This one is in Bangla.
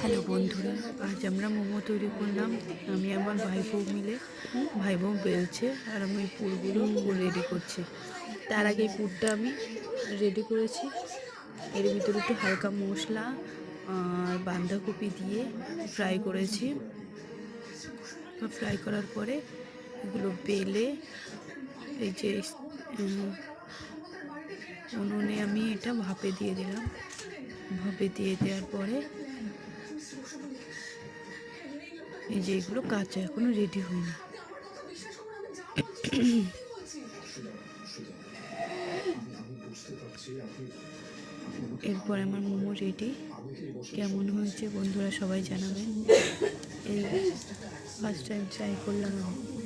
হ্যালো বন্ধুরা, আজ আমরা মোমো তৈরি করলাম। আমি আমার ভাই বউ মিলে, ভাই বউ বেলছে আর আমি পুরগুলো রেডি করছি। তার আগে এই পুরটা আমি রেডি করেছি। এর ভিতরে একটু হালকা মশলা আর বাঁধাকপি দিয়ে ফ্রাই করেছি। ফ্রাই করার পরে এগুলো বেলে এই যে উনুনে আমি এটা ভাপে দিয়ে দিলাম। ভাপে দিয়ে দেওয়ার পরে এই যে এগুলো কাঁচা, এখনো রেডি হয়নি। এরপর আমার মোমো রেডি। কেমন হয়েছে বন্ধুরা সবাই জানাবেন। এই ফার্স্ট টাইম ট্রাই করলাম আমি।